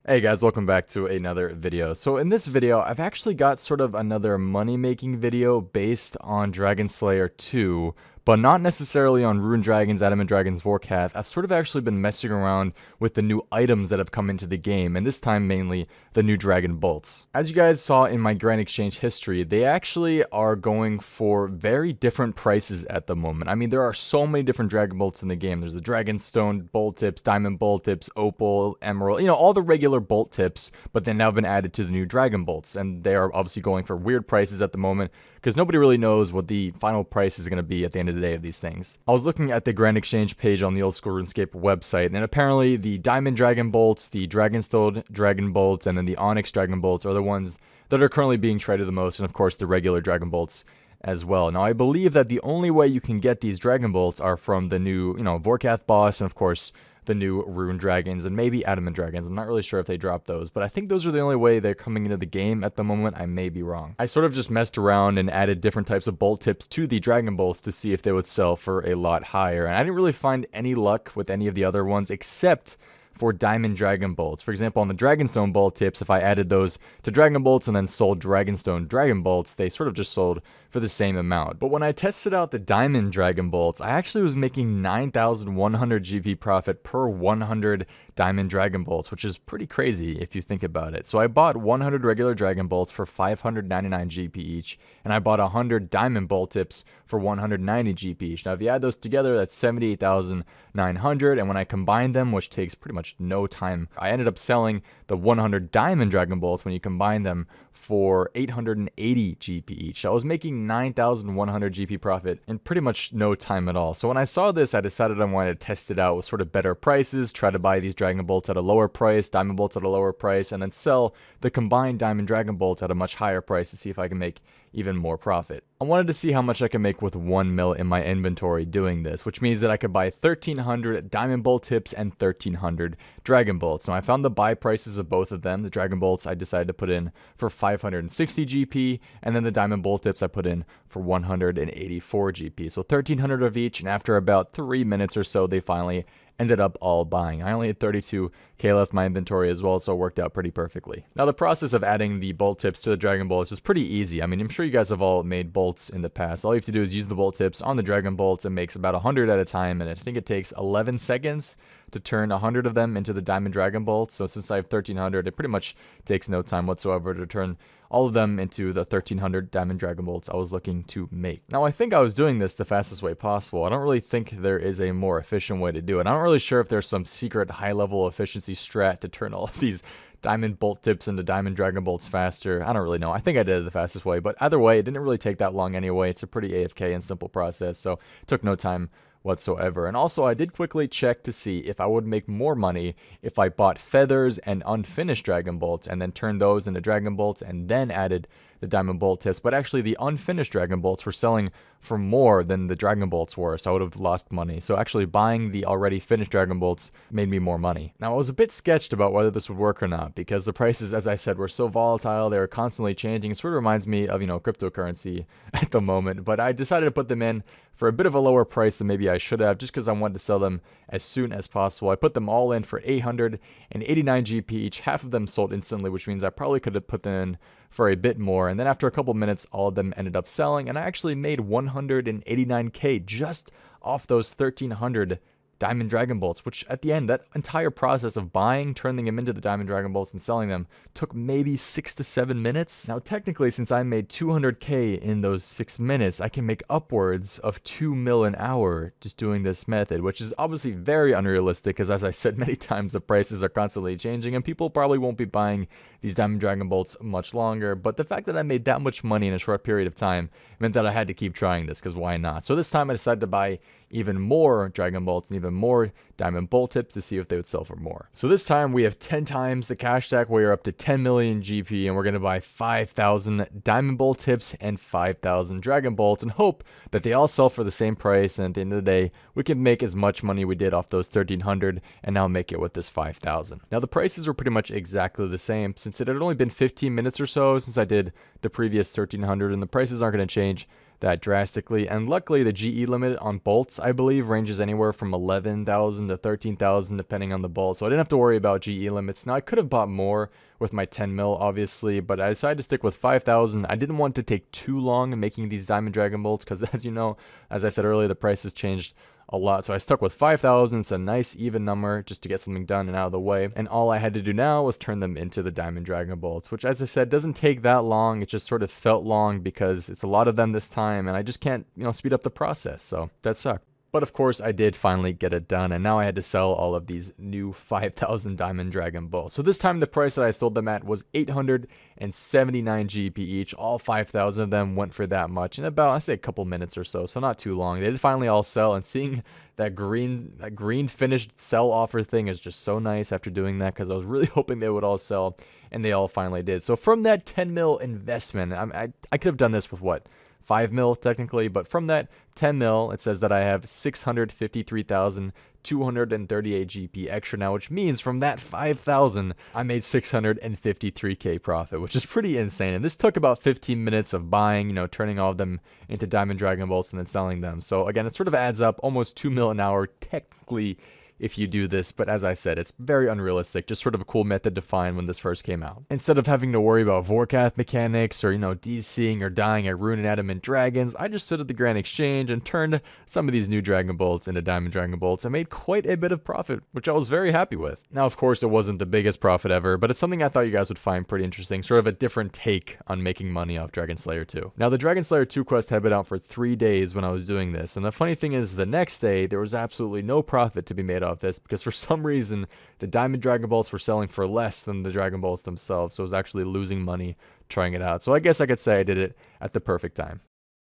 Hey guys, welcome back to another video. So in this video, I've actually got sort of another money-making video based on Dragon Slayer 2, but not necessarily on Rune Dragons, Adamant Dragons, Vorkath. I've sort of actually been messing around with the new items that have come into the game, and this time mainly the new Dragon Bolts. As you guys saw in my Grand Exchange history, they actually are going for very different prices at the moment. I mean, there are so many different Dragon Bolts in the game. There's the Dragonstone Bolt Tips, Diamond Bolt Tips, Opal, Emerald, all the regular Bolt Tips, but they've now been added to the new Dragon Bolts, and they are obviously going for weird prices at the moment, because nobody really knows what the final price is going to be at the end of the day of these things. I was looking at the Grand Exchange page on the Old School RuneScape website, and apparently the Diamond Dragon Bolts, the Dragonstone Dragon Bolts, and then the Onyx Dragon Bolts are the ones that are currently being traded the most, and of course the regular Dragon Bolts as well. Now I believe that the only way you can get these Dragon Bolts are from the new, Vorkath boss, and of course the new Rune Dragons, and maybe Adamant Dragons. I'm not really sure if they dropped those, but I think those are the only way they're coming into the game at the moment. I may be wrong. I sort of just messed around and added different types of bolt tips to the Dragon Bolts to see if they would sell for a lot higher, and I didn't really find any luck with any of the other ones except for Diamond Dragon Bolts. For example, on the Dragonstone Bolt Tips, if I added those to Dragon Bolts and then sold Dragonstone Dragon Bolts, they sort of just sold for the same amount. But when I tested out the Diamond Dragon Bolts, I actually was making 9,100 GP profit per 100 Diamond Dragon Bolts, which is pretty crazy if you think about it. So I bought 100 regular Dragon Bolts for 599 GP each, and I bought 100 Diamond Bolt Tips for 190 GP each. Now, if you add those together, that's 78,900, and when I combine them, which takes pretty much no time, I ended up selling the 100 Diamond Dragon Bolts when you combine them for 880 GP each. So I was making 9,100 GP profit in pretty much no time at all. So when I saw this, I decided I wanted to test it out with sort of better prices, try to buy these Dragon Bolts at a lower price, Diamond Bolts at a lower price, and then sell the combined Diamond Dragon Bolts at a much higher price to see if I can make even more profit. I wanted to see how much I can make with 1 mil in my inventory doing this, which means that I could buy 1,300 Diamond Bolt Tips and 1,300 Dragon Bolts. Now I found the buy prices of both of them. The Dragon Bolts I decided to put in for 560 GP, and then the Diamond Bolt Tips I put in for 184 GP. So 1,300 of each, and after about 3 minutes or so, they finally ended up all buying. I only had 32k left in my inventory as well, so it worked out pretty perfectly. Now the process of adding the bolt tips to the Dragon Bolts is pretty easy. I mean, I'm sure you guys have all made bolts in the past. All you have to do is use the bolt tips on the Dragon Bolts. It makes about 100 at a time, and I think it takes 11 seconds to turn 100 of them into the Diamond Dragon Bolts. So since I have 1,300, it pretty much takes no time whatsoever to turn all of them into the 1,300 Diamond Dragon Bolts I was looking to make. Now, I think I was doing this the fastest way possible. I don't really think there is a more efficient way to do it. I'm not really sure if there's some secret high-level efficiency strat to turn all of these Diamond Bolt Tips into Diamond Dragon Bolts faster. I don't really know. I think I did it the fastest way, but either way, it didn't really take that long anyway. It's a pretty AFK and simple process, so it took no time whatsoever. And also, I did quickly check to see if I would make more money if I bought feathers and unfinished Dragon Bolts and then turned those into Dragon Bolts and then added the Diamond Bolt Tips. But actually, the unfinished Dragon Bolts were selling for more than the Dragon Bolts were, so I would have lost money. So actually, buying the already finished Dragon Bolts made me more money. Now, I was a bit sketched about whether this would work or not, because the prices, as I said, were so volatile. They were constantly changing. It sort of reminds me of, cryptocurrency at the moment. But I decided to put them in for a bit of a lower price than maybe I should have, just because I wanted to sell them as soon as possible. I put them all in for 889 GP each. Half of them sold instantly, which means I probably could have put them in for a bit more. And then after a couple minutes, all of them ended up selling, and I actually made 189k just off those 1,300 Diamond Dragon Bolts, which at the end, that entire process of buying, turning them into the Diamond Dragon Bolts, and selling them took maybe 6 to 7 minutes. Now, technically, since I made 200k in those 6 minutes, I can make upwards of 2 mil an hour just doing this method, which is obviously very unrealistic, because as I said many times, the prices are constantly changing, and people probably won't be buying these Diamond Dragon Bolts much longer. But the fact that I made that much money in a short period of time meant that I had to keep trying this, because why not? So this time I decided to buy even more Dragon Bolts and even more Diamond Bolt Tips to see if they would sell for more. So this time we have 10 times the cash stack. We are up to 10 million GP, and we're going to buy 5,000 Diamond Bolt Tips and 5,000 Dragon Bolts and hope that they all sell for the same price, and at the end of the day, we can make as much money we did off those 1,300 and now make it with this 5,000. Now the prices were pretty much exactly the same, since it had only been 15 minutes or so since I did the previous 1,300, and the prices aren't going to change that drastically. And luckily, the GE limit on bolts, I believe, ranges anywhere from 11,000 to 13,000 depending on the bolt. So I didn't have to worry about GE limits. Now, I could have bought more with my 10 mil, obviously, but I decided to stick with 5,000. I didn't want to take too long making these Diamond Dragon bolts because, as you know, as I said earlier, the price has changed a lot. So I stuck with 5,000. It's a nice even number just to get something done and out of the way. And all I had to do now was turn them into the Diamond Dragon bolts, which, as I said, doesn't take that long. It just sort of felt long because it's a lot of them this time, and I just can't, speed up the process. So that sucked. But of course, I did finally get it done, and now I had to sell all of these new 5,000 Diamond Dragon bolts. So this time, the price that I sold them at was 879 GP each. All 5,000 of them went for that much in about, I say, a couple minutes or so, so not too long. They did finally all sell, and seeing that green finished sell offer thing is just so nice after doing that, because I was really hoping they would all sell, and they all finally did. So from that 10 mil investment, I could have done this with what? 5 mil technically, but from that 10 mil, it says that I have 653,238 GP extra now, which means from that 5,000, I made 653K profit, which is pretty insane. And this took about 15 minutes of buying, turning all of them into Diamond Dragon bolts and then selling them. So again, it sort of adds up almost 2 mil an hour technically if you do this, but as I said, it's very unrealistic, just sort of a cool method to find when this first came out. Instead of having to worry about Vorkath mechanics or, DCing or dying at Rune and Adamant Dragons, I just stood at the Grand Exchange and turned some of these new Dragon Bolts into Diamond Dragon Bolts and made quite a bit of profit, which I was very happy with. Now, of course, it wasn't the biggest profit ever, but it's something I thought you guys would find pretty interesting, sort of a different take on making money off Dragon Slayer 2. Now, the Dragon Slayer 2 quest had been out for 3 days when I was doing this, and the funny thing is, the next day, there was absolutely no profit to be made off this, because for some reason, the Diamond Dragon Bolts were selling for less than the Dragon Bolts themselves, so I was actually losing money trying it out. So I guess I could say I did it at the perfect time.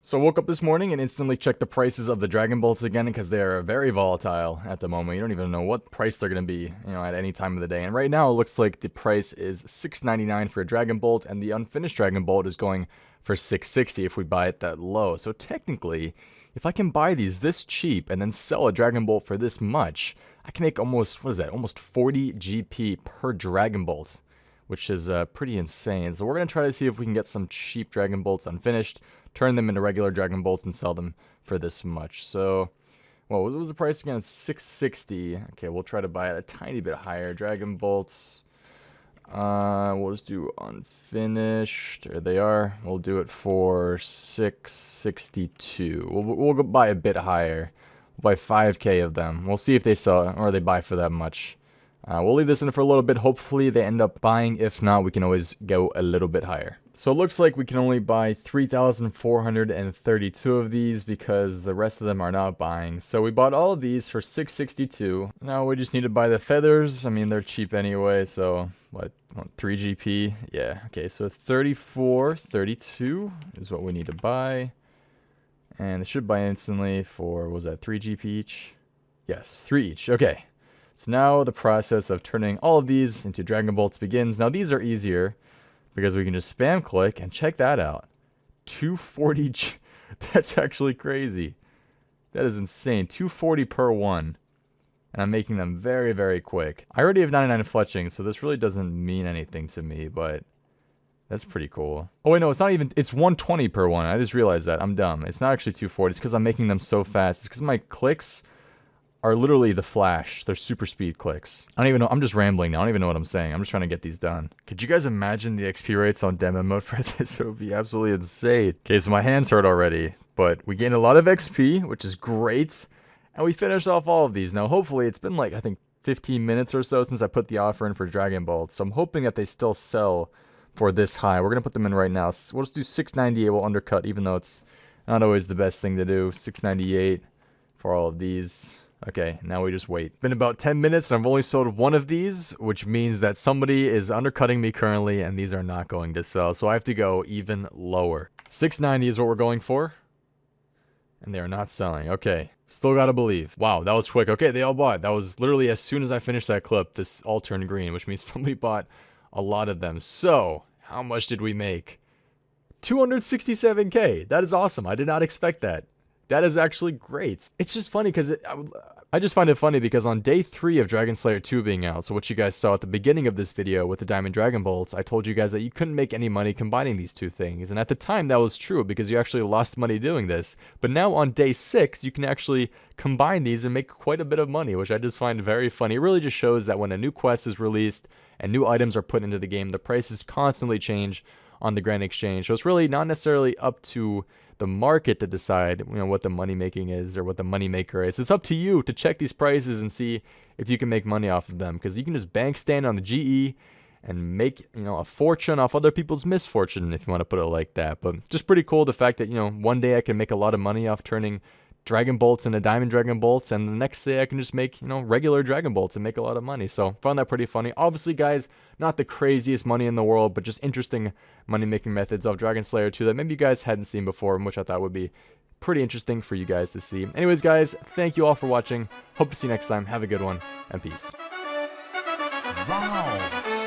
So I woke up this morning and instantly checked the prices of the Dragon Bolts again, because they are very volatile at the moment. You don't even know what price they're going to be, at any time of the day. And right now, it looks like the price is $6.99 for a Dragon Bolt, and the unfinished Dragon Bolt is going for $6.60 if we buy it that low. So technically, if I can buy these this cheap and then sell a Dragon Bolt for this much, I can make almost 40 GP per Dragon Bolt, which is pretty insane. So we're going to try to see if we can get some cheap Dragon Bolts unfinished, turn them into regular Dragon Bolts, and sell them for this much. So, what was the price again? $6.60. Okay, we'll try to buy it a tiny bit higher. Dragon Bolts, we'll just do unfinished. There they are. We'll do it for $6.62. We'll go buy a bit higher. We'll buy 5K of them. We'll see if they sell or they buy for that much. We'll leave this in for a little bit. Hopefully they end up buying. If not, we can always go a little bit higher. So it looks like we can only buy 3,432 of these because the rest of them are not buying. So we bought all of these for $6.62. Now we just need to buy the feathers. I mean, they're cheap anyway, so what 3 GP? Yeah, okay, so 34.32 is what we need to buy. And it should buy instantly for, what was that, 3 GP each? Yes, 3 each. Okay. So now the process of turning all of these into Dragon Bolts begins. Now these are easier because we can just spam click and check that out. 240 That's actually crazy. That is insane. 240 per one. And I'm making them very, very quick. I already have 99 fletching, so this really doesn't mean anything to me, but that's pretty cool. Oh wait, no, it's not even, it's 120 per one. I just realized that. I'm dumb. It's not actually 240. It's because I'm making them so fast. It's because my clicks are literally the Flash. They're super speed clicks. I don't even know. I'm just rambling now. I don't even know what I'm saying. I'm just trying to get these done. Could you guys imagine the XP rates on demo mode for this? It would be absolutely insane. Okay, so my hands hurt already, but we gained a lot of XP, which is great. And we finished off all of these. Now, hopefully, it's been like, I think, 15 minutes or so since I put the offer in for Dragon Bolts. So I'm hoping that they still sell for this high. We're going to put them in right now. So we'll just do 698. We'll undercut, even though it's not always the best thing to do. 698 for all of these. Okay, now we just wait. It's been about 10 minutes and I've only sold one of these, which means that somebody is undercutting me currently and these are not going to sell. So I have to go even lower. 690 is what we're going for. And they are not selling. Okay, still gotta believe. Wow, that was quick. Okay, they all bought. That was literally as soon as I finished that clip, this all turned green, which means somebody bought a lot of them. So, how much did we make? 267K. That is awesome. I did not expect that. That is actually great. It's just funny because I just find it funny because on day 3 of Dragon Slayer 2 being out, so what you guys saw at the beginning of this video with the Diamond Dragon Bolts, I told you guys that you couldn't make any money combining these two things, and at the time that was true because you actually lost money doing this, but now on day 6 you can actually combine these and make quite a bit of money, which I just find very funny. It really just shows that when a new quest is released and new items are put into the game, the prices constantly change on the Grand Exchange, so it's really not necessarily up to the market to decide, what the money making is or what the money maker is. It's up to you to check these prices and see if you can make money off of them, because you can just bank stand on the GE and make, a fortune off other people's misfortune, if you want to put it like that. But just pretty cool the fact that, one day I can make a lot of money off turning Dragon Bolts into Diamond Dragon Bolts, and the next day I can just make, regular Dragon Bolts and make a lot of money. So found that pretty funny. Obviously, guys, not the craziest money in the world, but just interesting money-making methods of Dragon Slayer 2 that maybe you guys hadn't seen before, which I thought would be pretty interesting for you guys to see. Anyways, guys, thank you all for watching. Hope to see you next time. Have a good one, and peace. Wow.